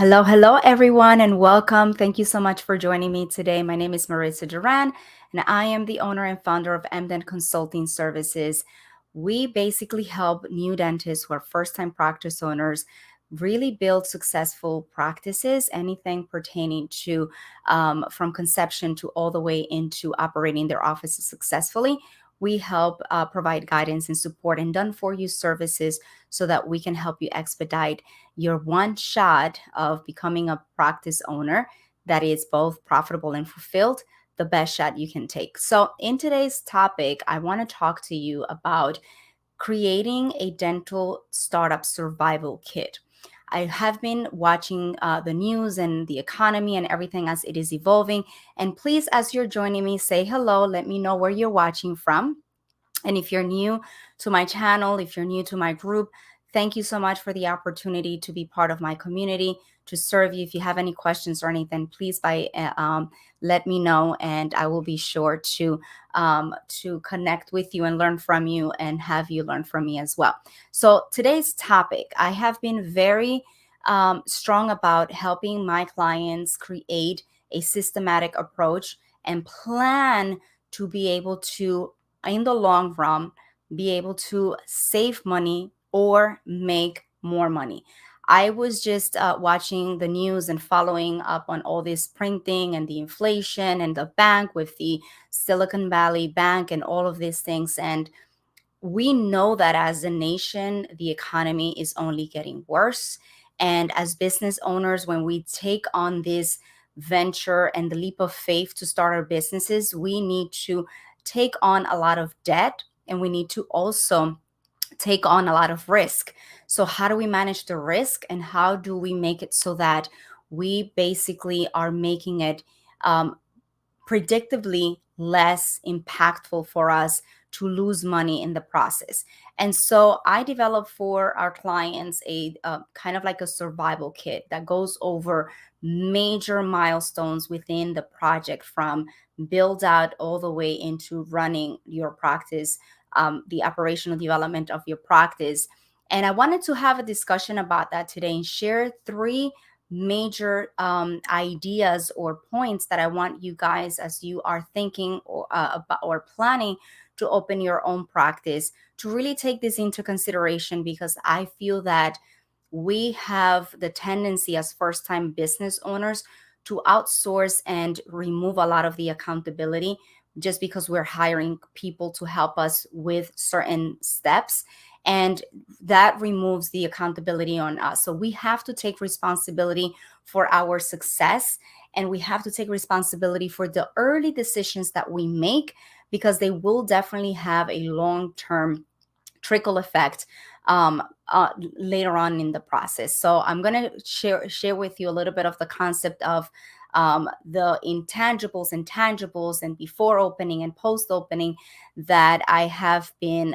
Hello, everyone, and welcome. Thank you so much for joining me today. My name is Marissa Duran, and I am the owner and founder of MDent Consulting Services. We basically help new dentists who are first time practice owners really build successful practices, anything pertaining to from conception to all the way into operating their offices successfully. We help provide guidance and support and done for you services so that we can help you expedite your one shot of becoming a practice owner that is both profitable and fulfilled, the best shot you can take. So, in today's topic, I want to talk to you about creating a dental startup survival kit. I have been watching the news and the economy and everything as it is evolving. And please, as you're joining me, say hello. Let me know where you're watching from. And if you're new to my channel, if you're new to my group, thank you so much for the opportunity to be part of my community, to serve you. If you have any questions or anything, please let me know, and I will be sure to connect with you and learn from you, and have you learn from me as well. So today's topic, I have been very strong about helping my clients create a systematic approach and plan to be able to, in the long run, be able to save money or make more money. I was just watching the news and following up on all this printing and the inflation and the bank with the Silicon Valley Bank and all of these things. And we know that as a nation, the economy is only getting worse. And as business owners, when we take on this venture and the leap of faith to start our businesses, we need to take on a lot of debt, and we need to also take on a lot of risk. So, how do we manage the risk, and how do we make it so that we basically are making it um, predictably less impactful for us to lose money in the process? And so I developed for our clients a kind of like a survival kit that goes over major milestones within the project, from build out all the way into running your practice, the operational development of your practice. And I wanted to have a discussion about that today and share three major ideas or points that I want you guys, as you are thinking or about or planning to open your own practice, to really take this into consideration, because I feel that we have the tendency as first time business owners to outsource and remove a lot of the accountability just because we're hiring people to help us with certain steps, and that removes the accountability on us. So we have to take responsibility for our success, and we have to take responsibility for the early decisions that we make, because they will definitely have a long term trickle effect um, later on in the process. So I'm going to share with you a little bit of the concept of the intangibles and tangibles, and before opening and post opening, that I have been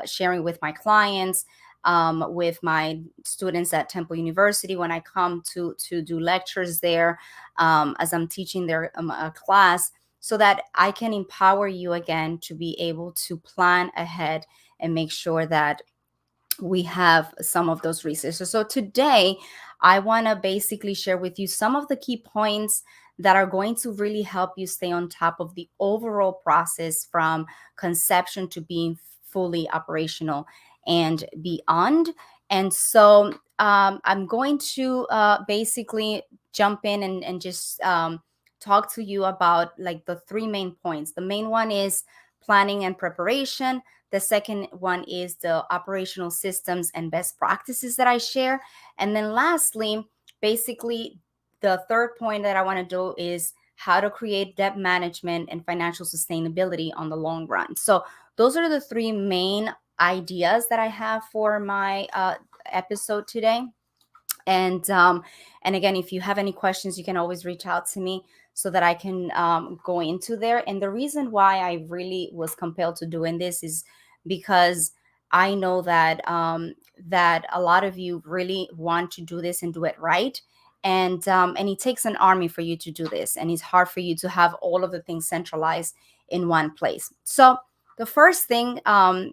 sharing with my clients, with my students at Temple University when I come to do lectures there, as I'm teaching their class, so that I can empower you again to be able to plan ahead and make sure that we have some of those resources. So today, I want to basically share with you some of the key points that are going to really help you stay on top of the overall process from conception to being fully operational and beyond. And so I'm going to basically jump in and just talk to you about like the three main points. The main one is planning and preparation. The second one is the operational systems and best practices that I share. And then lastly, basically, the third point that I want to do is how to create debt management and financial sustainability on the long run. So those are the three main ideas that I have for my episode today. And again, if you have any questions, you can always reach out to me so that I can go into there. And the reason why I really was compelled to doing this is because I know that a lot of you really want to do this and do it right. And it takes an army for you to do this, and it's hard for you to have all of the things centralized in one place. So the first thing that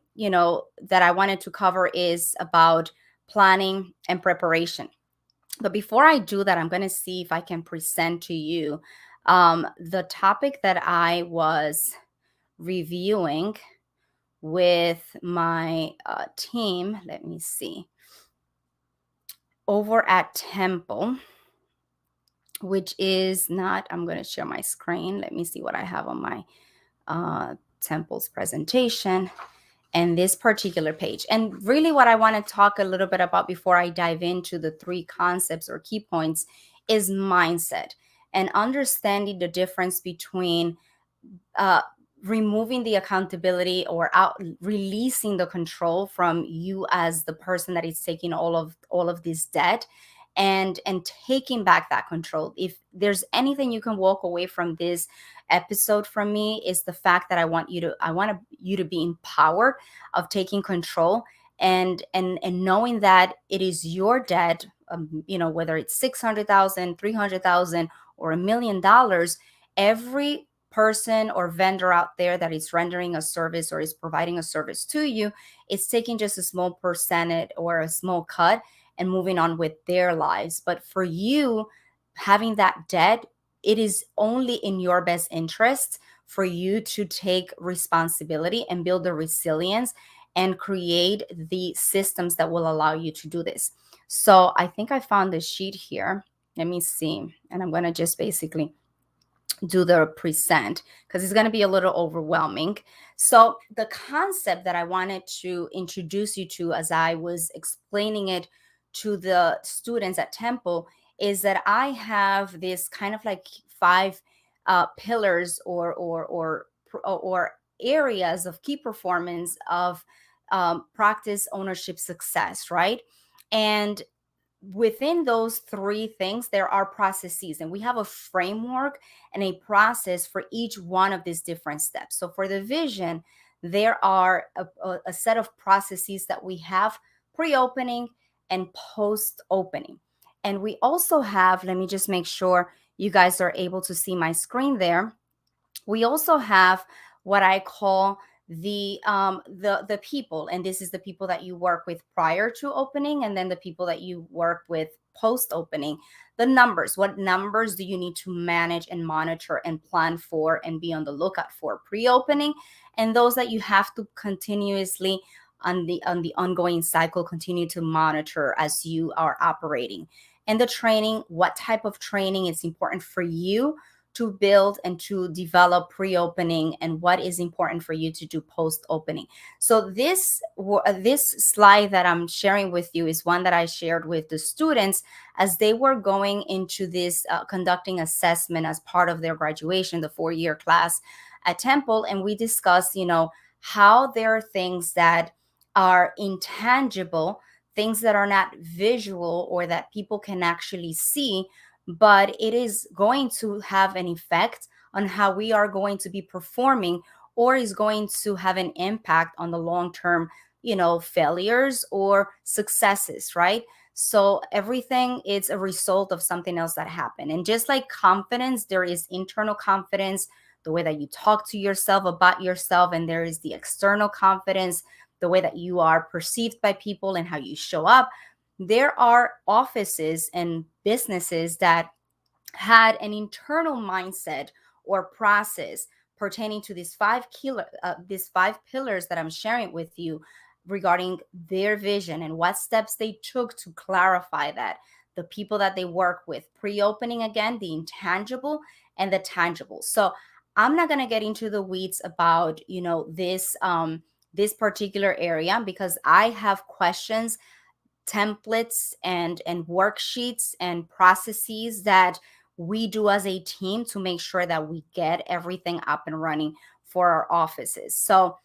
I wanted to cover is about planning and preparation. But before I do that, I'm going to see if I can present to you the topic that I was reviewing with my team. Let me see. Over at Temple, which is not, I'm going to share my screen. Let me see what I have on my Temple's presentation and this particular page. And really, what I want to talk a little bit about before I dive into the three concepts or key points is mindset and understanding the difference between uh, removing the accountability or out releasing the control from you as the person that is taking all of this debt, and taking back that control. If there's anything you can walk away from this episode from me, is the fact that I want you to be empowered of taking control, and knowing that it is your debt, whether it's 600,000, 300,000, or $1 million. Every person or vendor out there that is rendering a service or is providing a service to you is taking just a small percentage or a small cut and moving on with their lives. But for you, having that debt, it is only in your best interest for you to take responsibility and build the resilience and create the systems that will allow you to do this. So I think I found the sheet here. Let me see. And I'm going to just basically do the present because it's going to be a little overwhelming. So, the concept that I wanted to introduce you to as I was explaining it to the students at Temple is that I have this kind of like five pillars or areas of key performance of practice ownership success, right? And within those three things, there are processes, and we have a framework and a process for each one of these different steps. So for the vision, there are a set of processes that we have: pre-opening and post-opening. And we also have, let me just make sure you guys are able to see my screen there. We also have what I call the people, and this is the people that you work with prior to opening, and then the people that you work with post opening. The numbers, what numbers do you need to manage and monitor and plan for and be on the lookout for pre-opening, and those that you have to continuously on the ongoing cycle continue to monitor as you are operating. And the training, what type of training is important for you to build and to develop pre-opening, and what is important for you to do post-opening. So this slide that I'm sharing with you is one that I shared with the students as they were going into this conducting assessment as part of their graduation, the 4-year class at Temple. And we discussed, how there are things that are intangible, things that are not visual or that people can actually see, but it is going to have an effect on how we are going to be performing, or is going to have an impact on the long term, failures or successes, right? So everything is a result of something else that happened. And just like confidence, there is internal confidence, the way that you talk to yourself about yourself, and there is the external confidence, the way that you are perceived by people and how you show up. There are offices and businesses that had an internal mindset or process pertaining to these five pillars that I'm sharing with you regarding their vision and what steps they took to clarify that. The people that they work with, pre-opening, again, the intangible and the tangible. So I'm not going to get into the weeds about this particular area, because I have questions, templates, and worksheets and processes that we do as a team to make sure that we get everything up and running for our offices. So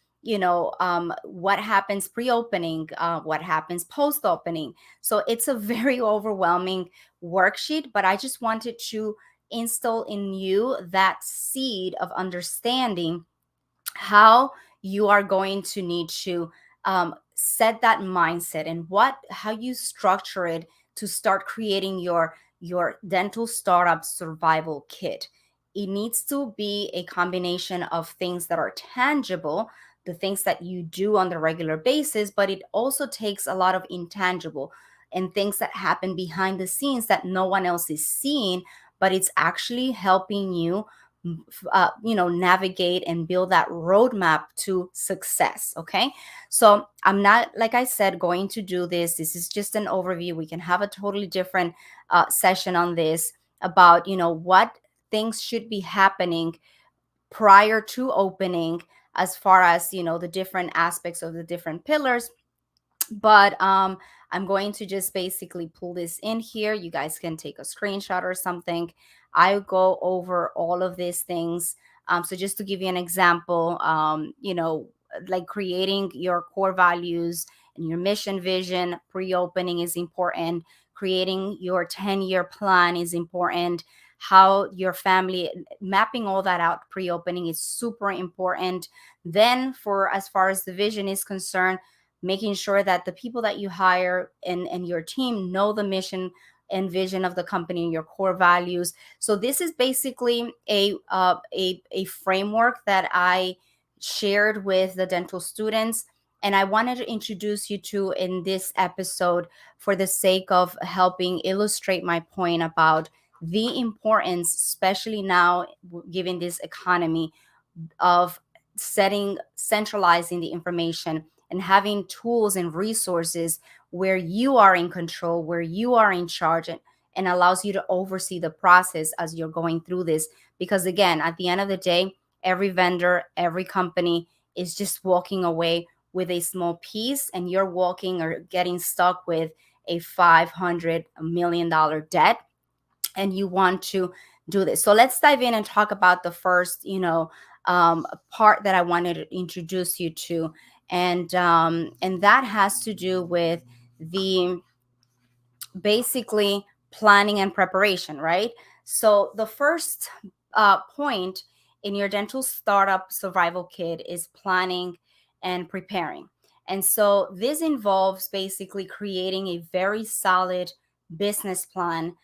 what happens pre-opening, what happens post-opening. So it's a very overwhelming worksheet, but I just wanted to instill in you that seed of understanding how you are going to need to set that mindset, and how you structure it to start creating your dental startup survival kit. It needs to be a combination of things that are tangible, the things that you do on the regular basis, but it also takes a lot of intangible, and things that happen behind the scenes that no one else is seeing, but it's actually helping you navigate and build that roadmap to success. Okay. So I'm not, like I said, going to do this. This is just an overview. We can have a totally different session on this about, what things should be happening prior to opening, as far as, the different aspects of the different pillars. But I'm going to just basically pull this in here. You guys can take a screenshot or something. I go over all of these things. So just to give you an example, like creating your core values and your mission vision, pre-opening is important. Creating your 10-year plan is important. How your family, mapping all that out pre-opening is super important. Then for as far as the vision is concerned, making sure that the people that you hire and your team know the mission and vision of the company and your core values. So this is basically a framework that I shared with the dental students, and I wanted to introduce you to in this episode for the sake of helping illustrate my point about the importance, especially now given this economy, of centralizing the information and having tools and resources where you are in control, where you are in charge, and allows you to oversee the process as you're going through this. Because again, at the end of the day, every vendor, every company is just walking away with a small piece, and you're walking or getting stuck with a $500 million debt, and you want to do this. So let's dive in and talk about the first, part that I wanted to introduce you to, and that has to do with the basically planning and preparation, right? So the first point in your dental startup survival kit is planning and preparing. And so this involves basically creating a very solid business plan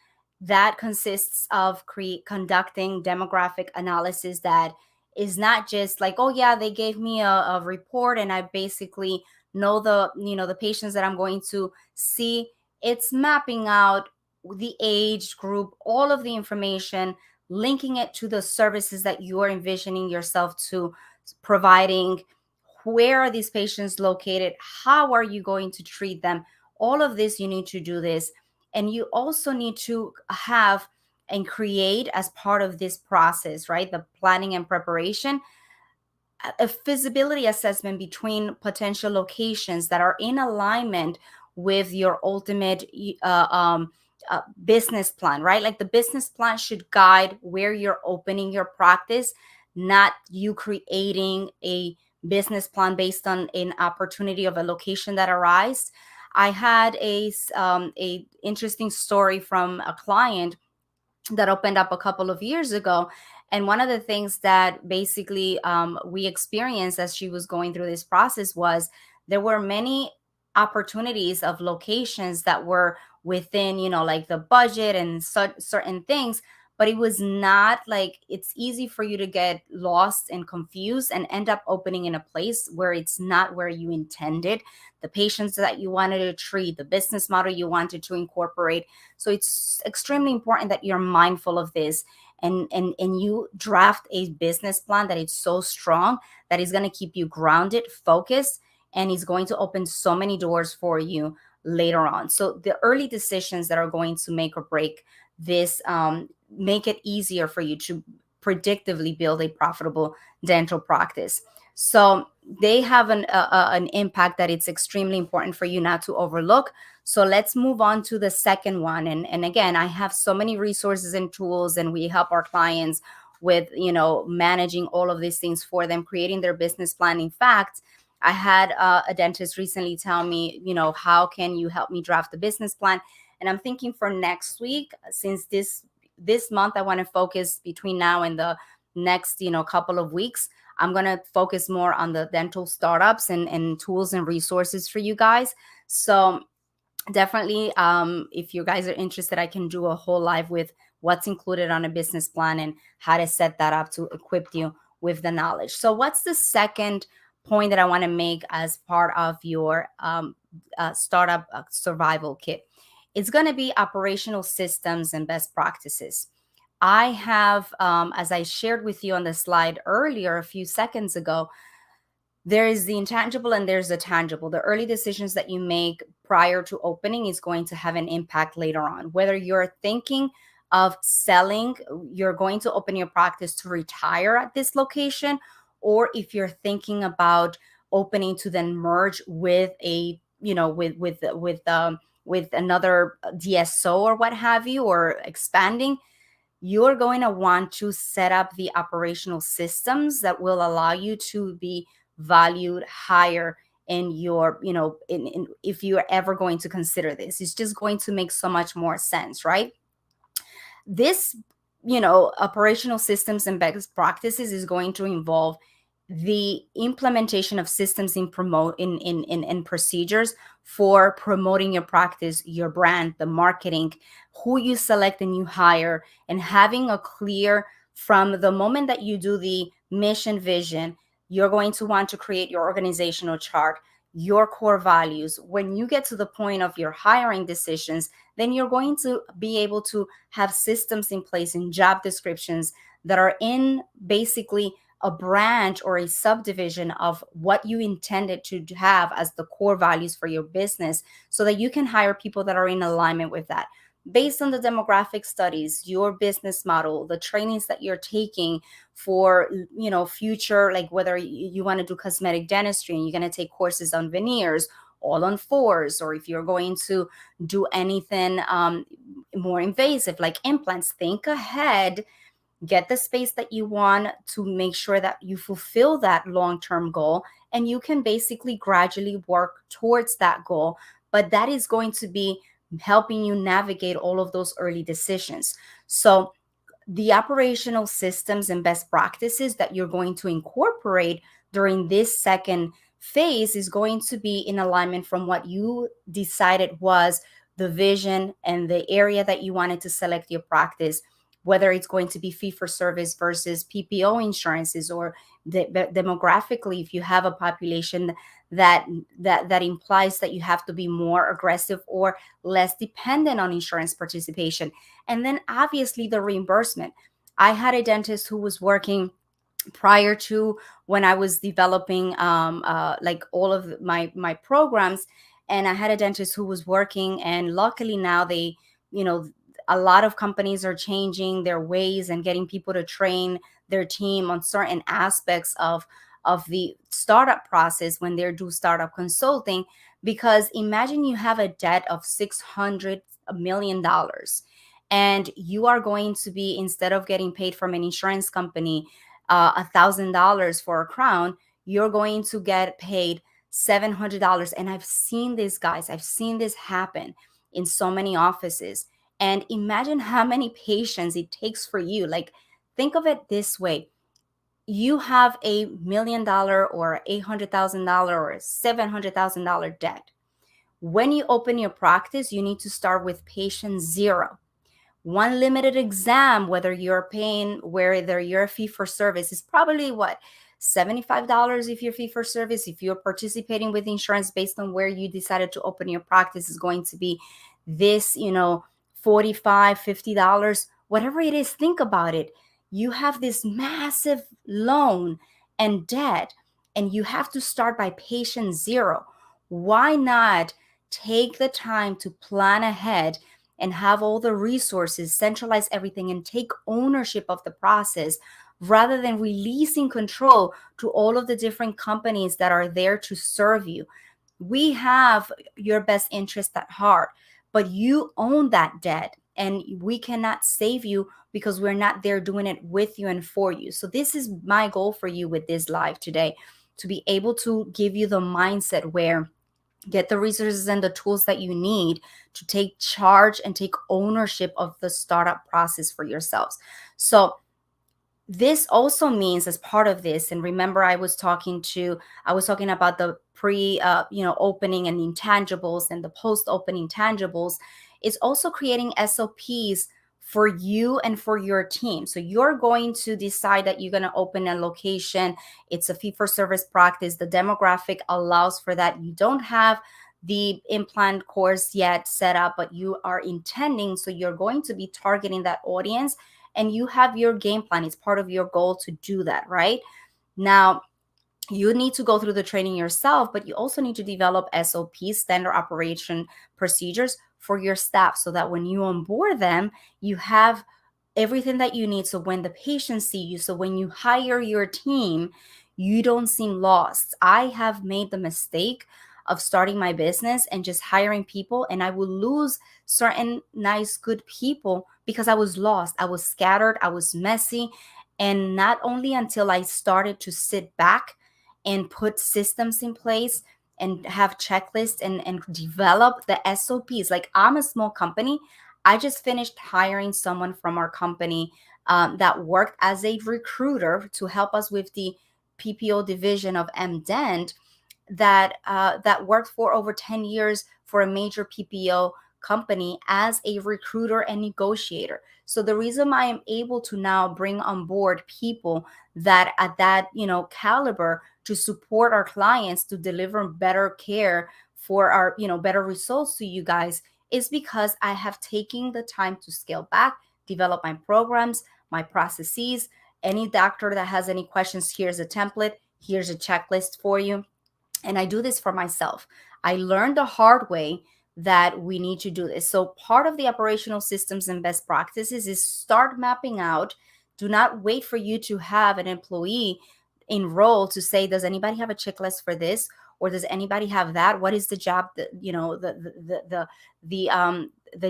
that consists of conducting demographic analysis that is not just like, oh yeah, they gave me a report and I basically know the patients that I'm going to see. It's mapping out the age group, all of the information, linking it to the services that you are envisioning yourself to providing. Where are these patients located? How are you going to treat them? All of this, you need to do this. And you also need to have and create, as part of this process, right? The planning and preparation, a feasibility assessment between potential locations that are in alignment with your ultimate business plan, right? Like the business plan should guide where you're opening your practice, not you creating a business plan based on an opportunity of a location that arises. I had a interesting story from a client that opened up a couple of years ago. And one of the things that basically we experienced as she was going through this process was there were many opportunities of locations that were within, like the budget and certain things. But it was not like, it's easy for you to get lost and confused and end up opening in a place where it's not where you intended, the patients that you wanted to treat, the business model you wanted to incorporate. So it's extremely important that you're mindful of this, and you draft a business plan that is so strong that is going to keep you grounded, focused, and is going to open so many doors for you later on. So the early decisions that are going to make or break this, make it easier for you to predictively build a profitable dental practice. So they have an impact that it's extremely important for you not to overlook. So let's move on to the second one. And again, I have so many resources and tools, and we help our clients with, managing all of these things for them, creating their business plan. In fact, I had a dentist recently tell me, how can you help me draft the business plan? And I'm thinking for next week, since this month I want to focus between now and the next, couple of weeks, I'm going to focus more on the dental startups and tools and resources for you guys. So definitely, if you guys are interested, I can do a whole live with what's included on a business plan and how to set that up to equip you with the knowledge. So what's the second point that I want to make as part of your startup survival kit? it's going to be operational systems and best practices. I have, as I shared with you on the slide earlier a few seconds ago, there is the intangible and there's the tangible. The early decisions that you make prior to opening is going to have an impact later on. Whether you're thinking of selling, you're going to open your practice to retire at this location, or if you're thinking about opening to then merge with a, with another DSO or what have you, or expanding, you're going to want to set up the operational systems that will allow you to be valued higher in your, if you're ever going to consider this. It's just going to make so much more sense, right? This, operational systems and best practices is going to involve the implementation of systems in promote in procedures for promoting your practice, your brand, the marketing, who you select and you hire, and having a clear, from the moment that you do the mission vision, you're going to want to create your organizational chart, your core values. When you get to the point of your hiring decisions, then you're going to be able to have systems in place and job descriptions that are in basically a branch or a subdivision of what you intended to have as the core values for your business, so that you can hire people that are in alignment with that. Based on the demographic studies, your business model, the trainings that you're taking for, future, like whether you want to do cosmetic dentistry and you're going to take courses on veneers, all on fours, or if you're going to do anything more invasive like implants, think ahead, get the space that you want to make sure that you fulfill that long-term goal, and you can basically gradually work towards that goal. But that is going to be helping you navigate all of those early decisions. So the operational systems and best practices that you're going to incorporate during this second phase is going to be in alignment from what you decided was the vision and the area that you wanted to select your practice, whether it's going to be fee for service versus PPO insurances, or demographically, if you have a population that implies that you have to be more aggressive or less dependent on insurance participation. And then obviously the reimbursement. I had a dentist who was working prior to when I was developing like all of my programs, and I had a dentist who was working, and luckily now they, you know, a lot of companies are changing their ways and getting people to train their team on certain aspects of the startup process when they do startup consulting. Because imagine you have a debt of $600 million, and you are going to be, instead of getting paid from an insurance company $1,000 for a crown, you're going to get paid $700. And I've seen this, guys, I've seen this happen in so many offices. And imagine how many patients it takes for you. Like, think of it this way: you have $1 million or $800,000 or $700,000 debt. When you open your practice, you need to start with patient zero. One limited exam, whether you're paying, whether you're a fee for service, is probably what, $75 if you're fee for service. If you're participating with insurance based on where you decided to open your practice, is going to be this, $45, $50, whatever it is. Think about it. You have this massive loan and debt, and you have to start by patient zero. Why not take the time to plan ahead and have all the resources, centralize everything, and take ownership of the process, rather than releasing control to all of the different companies that are there to serve you? We have your best interest at heart, but you own that debt, and we cannot save you because we're not there doing it with you and for you. So this is my goal for you with this live today, to be able to give you the mindset where get the resources and the tools that you need to take charge and take ownership of the startup process for yourselves. So this also means, as part of this, and remember I was talking about the opening and intangibles and the post opening tangibles, is also creating SOPs for you and for your team. So you're going to decide that you're going to open a location. It's a fee for service practice. The demographic allows for that. You don't have the implant course yet set up, but you are intending, so you're going to be targeting that audience, and you have your game plan. It's part of your goal to do that, right? Now, you need to go through the training yourself, but you also need to develop SOPs, standard operation procedures for your staff, so that when you onboard them, you have everything that you need. So when the patients see you, so when you hire your team, you don't seem lost. I have made the mistake of starting my business and just hiring people, and I would lose certain nice, good people because I was lost. I was scattered. I was messy. And not only until I started to sit back and put systems in place and have checklists and develop the SOPs. Like, I'm a small company. I just finished hiring someone from our company that worked as a recruiter to help us with the PPO division of MDent, that worked for over 10 years for a major PPO company as a recruiter and negotiator. So the reason I am able to now bring on board people that at that, caliber, to support our clients, to deliver better care for our, better results to you guys, is because I have taken the time to scale back, develop my programs, my processes. Any doctor that has any questions, here's a template, here's a checklist for you. And I do this for myself. I learned the hard way that we need to do this. So part of the operational systems and best practices is start mapping out. Do not wait for you to have an employee enroll to say, does anybody have a checklist for this, or does anybody have that? What is the job, the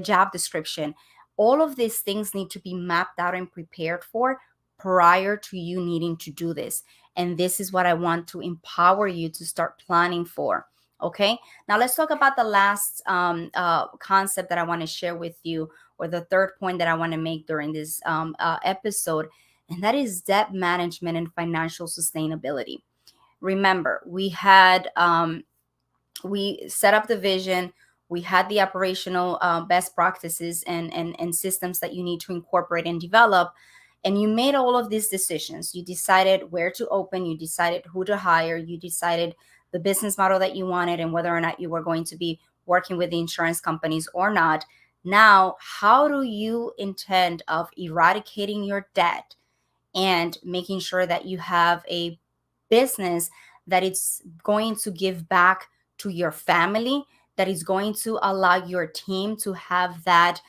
job description? All of these things need to be mapped out and prepared for prior to you needing to do this. And this is what I want to empower you to start planning for. Okay. Now let's talk about the last concept that I want to share with you, or the third point that I want to make during this episode, and that is debt management and financial sustainability. Remember, we set up the vision, we had the operational best practices and systems that you need to incorporate and develop, and you made all of these decisions. You decided where to open, you decided who to hire, you decided the business model that you wanted, and whether or not you were going to be working with the insurance companies or not. Now, how do you intend of eradicating your debt and making sure that you have a business that it's going to give back to your family, that is going to allow your team to have that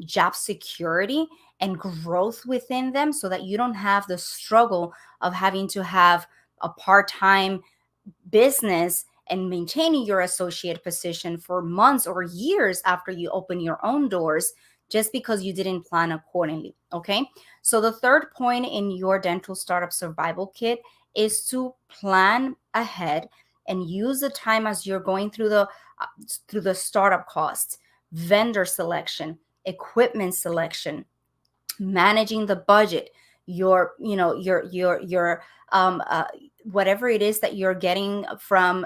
job security and growth within them, so that you don't have the struggle of having to have a part-time business and maintaining your associate position for months or years after you open your own doors, just because you didn't plan accordingly. Okay. So the third point in your dental startup survival kit is to plan ahead and use the time as you're going through the startup costs, vendor selection, equipment selection, managing the budget, your whatever it is that you're getting from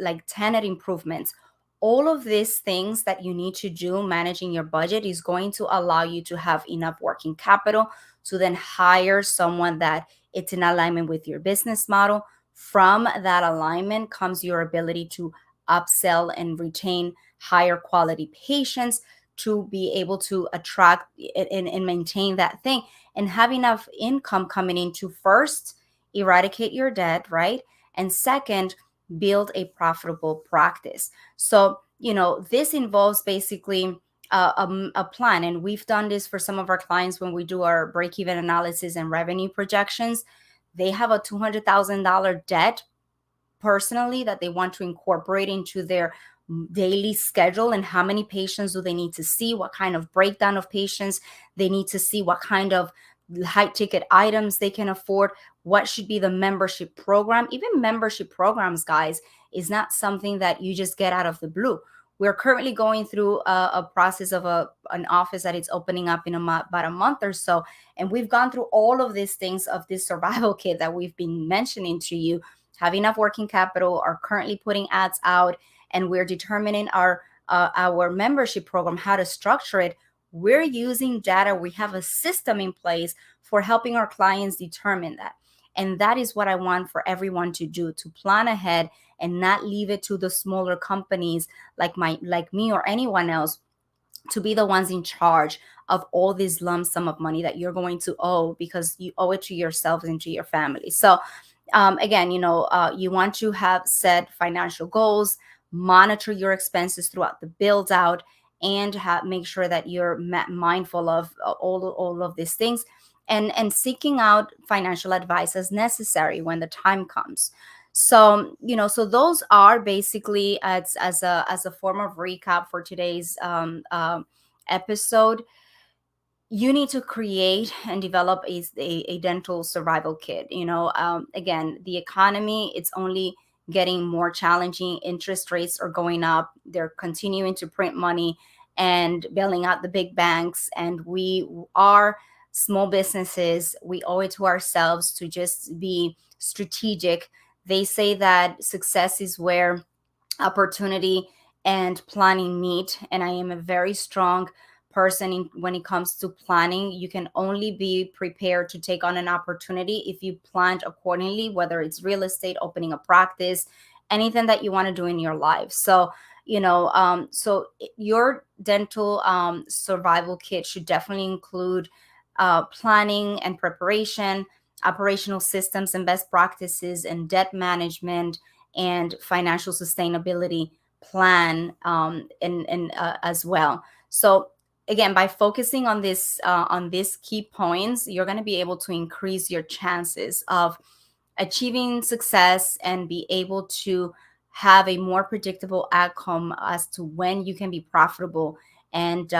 like tenant improvements. All of these things that you need to do managing your budget is going to allow you to have enough working capital to then hire someone that it's in alignment with your business model. From that alignment comes your ability to upsell and retain higher quality patients, to be able to attract and maintain that thing, and have enough income coming in to first eradicate your debt, right? And second, build a profitable practice. So, this involves basically a plan. And we've done this for some of our clients when we do our break even analysis and revenue projections. They have a $200,000 debt personally that they want to incorporate into their daily schedule, and how many patients do they need to see, what kind of breakdown of patients they need to see, what kind of high ticket items they can afford, what should be the membership program. Even membership programs, guys, is not something that you just get out of the blue. We're currently going through a process of an office that is opening up in about a month or so, and we've gone through all of these things of this survival kit that we've been mentioning to you. Have enough working capital, are currently putting ads out, and we're determining our membership program, how to structure it. We're using data. We have a system in place for helping our clients determine that. And that is what I want for everyone to do, to plan ahead and not leave it to the smaller companies like me or anyone else to be the ones in charge of all this lump sum of money that you're going to owe because you owe it to yourself and to your family. So again, you want to have set financial goals, monitor your expenses throughout the build out, and make sure that you're mindful of all of these things, and seeking out financial advice as necessary when the time comes. So so those are basically as a form of recap for today's episode. You need to create and develop a dental survival kit. Again, the economy, it's only getting more challenging. Interest rates are going up, they're continuing to print money and bailing out the big banks, and we are small businesses, we owe it to ourselves to just be strategic. They say that success is where opportunity and planning meet, and I am a very strong person when it comes to planning. You can only be prepared to take on an opportunity if you planned accordingly, whether it's real estate, opening a practice, anything that you want to do in your life. So your dental survival kit should definitely include planning and preparation, operational systems and best practices, and debt management and financial sustainability plan, and as well. So again, by focusing on these key points, you're going to be able to increase your chances of achieving success and be able to have a more predictable outcome as to when you can be profitable, and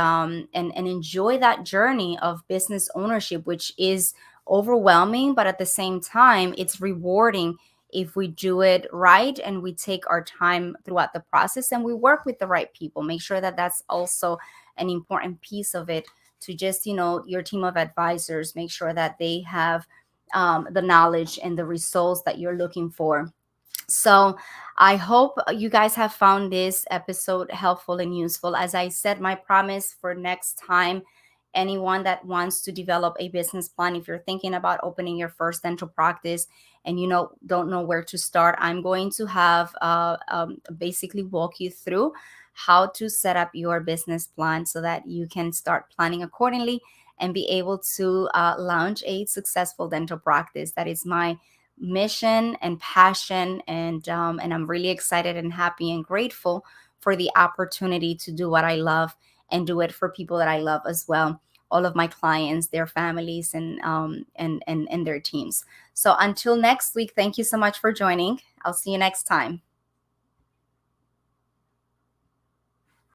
enjoy that journey of business ownership, which is overwhelming, but at the same time it's rewarding if we do it right and we take our time throughout the process and we work with the right people. Make sure that that's also an important piece of it, to just your team of advisors, make sure that they have the knowledge and the results that you're looking for. So I hope you guys have found this episode helpful and useful. As I said, my promise for next time, anyone that wants to develop a business plan, if you're thinking about opening your first dental practice and don't know where to start, I'm going to have basically walk you through how to set up your business plan so that you can start planning accordingly and be able to launch a successful dental practice. That is my mission and passion, and I'm really excited and happy and grateful for the opportunity to do what I love and do it for people that I love as well, all of my clients, their families, and their teams. So until next week, thank you so much for joining. I'll see you next time.